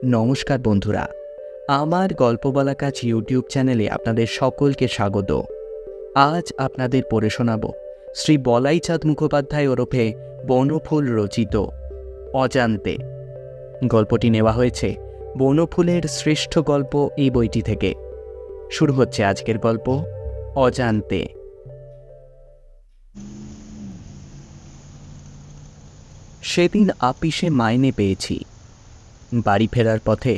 নমস্কার বন্ধুরা, আমার গল্প বলা কাজ ইউটিউব চ্যানেলে আপনাদের সকলকে স্বাগত। আজ আপনাদের পড়ে শোনাব শ্রী বলাইচাঁদ মুখোপাধ্যায় ওরফে বনফুল রচিত অজান্তে। গল্পটি নেওয়া হয়েছে বনফুলের শ্রেষ্ঠ গল্প এই বইটি থেকে। শুরু হচ্ছে আজকের গল্প অজান্তে। সেদিন আপিসে মাইনে পেয়েছি। বাড়ি ফেরার পথে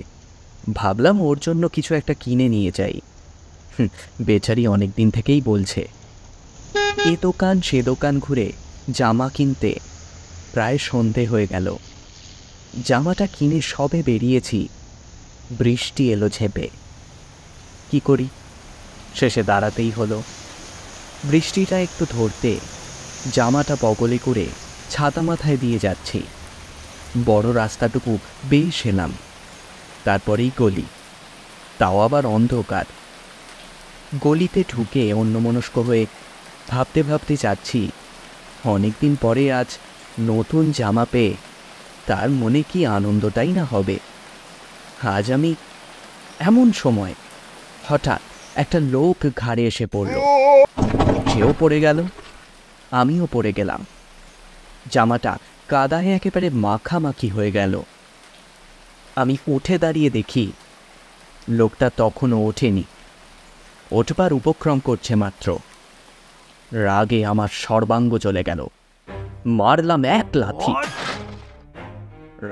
ভাবলাম ওর জন্য কিছু একটা কিনে নিয়ে যাই। বেচারি অনেক দিন থেকেই বলছে। এ দোকান সে দোকান ঘুরে জামা কিনতে প্রায় সন্ধে হয়ে গেল। জামাটা কিনে সবে বেরিয়েছি, বৃষ্টি এলো ঝেঁপে। কি করি, শেষে দাঁড়াতেই হলো। বৃষ্টিটা একটু ধরতে জামাটা বগলে করে ছাতা মাথায় দিয়ে যাচ্ছি। বড় রাস্তাটুকু বেশ এলাম, তারপরেই গলি, তাও আবার অন্ধকার। গলিতে ঢুকে অন্যমনস্ক হয়ে ভাবতে ভাবতে যাচ্ছি, অনেকদিন পরে আজ নতুন জামা পেয়ে তার মনে কি আনন্দটাই না হবে। আজ আমি এমন সময় হঠাৎ একটা লোক ঘাড়ে এসে পড়ল। সেও পড়ে গেল, আমিও পড়ে গেলাম। জামাটা কাদায় একেবারে মাখামাখি হয়ে গেল। আমি উঠে দাঁড়িয়ে দেখি লোকটা তখনও ওঠেনি, ওঠবার উপক্রম করছে মাত্র। রাগে আমার সর্বাঙ্গ চলে গেল, মারলাম এক লাথি।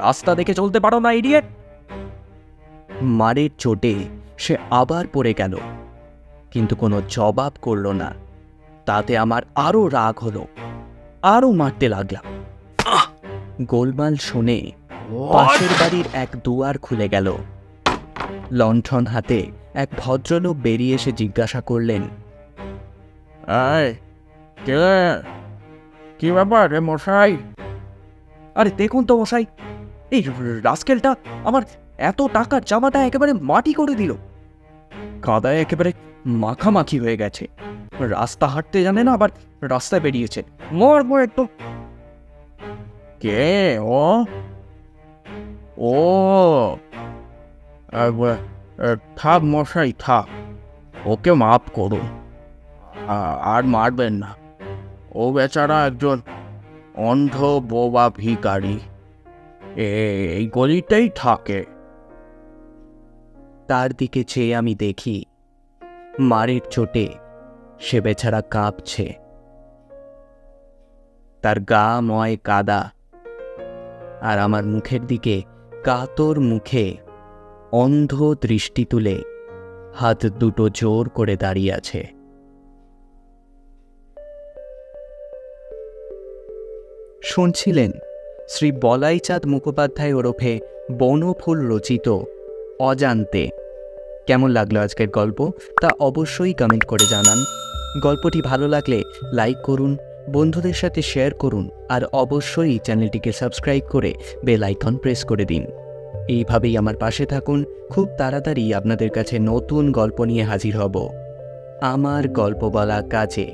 রাস্তা দেখে চলতে পারো না ইডিয়েট! মারের চোটে সে আবার পড়ে গেল, কিন্তু কোনো জবাব করল না। তাতে আমার আরো রাগ হলো, আরো মারতে লাগলাম। গোলমাল শুনে পাশের বাড়ির এক দুয়ার খুলে গেল। লণ্ঠন হাতে এক ভদ্রলোক বেরিয়ে এসে জিজ্ঞাসা করলেন, কি ব্যাপার রে মশাই? আরে দেখুন তো মশাই, এই রাস্কেলটা আমার এত টাকার জামাটা একেবারে মাটি করে দিল। কাদায় একেবারে মাখামাখি হয়ে গেছে। রাস্তা হাঁটতে জানে না, আবার রাস্তায় বেরিয়েছে। মরবো একটু। কে ও? ও থাক মশাই, থাক, ওকে মাফ করুন, আর মারবেন না। ও বেচারা একজন অন্ধ বোবা ভিখারি, এই গলিতেই থাকে। তার দিকে চেয়ে আমি দেখি মারের চোটে সে বেচারা কাঁপছে। তার গা ময় কাদা, আর আমার মুখের দিকে কাতর মুখে অন্ধ দৃষ্টি তুলে হাত দুটো জোর করে দাঁড়িয়ে আছে। শুনছিলেন শ্রী বলাইচাঁদ মুখোপাধ্যায় ওরফে বনফুল রচিত অজান্তে। কেমন লাগলো আজকের গল্প তা অবশ্যই কমেন্ট করে জানান। গল্পটি ভালো লাগলে লাইক করুন, বন্ধুদের সাথে শেয়ার করুন, আর অবশ্যই চ্যানেলটিকে সাবস্ক্রাইব করে বেল আইকন প্রেস করে দিন। এইভাবেই আমার পাশে থাকুন। খুব তাড়াতাড়ি আপনাদের কাছে নতুন গল্প নিয়ে হাজির হব আমার গল্প বলা কাজে।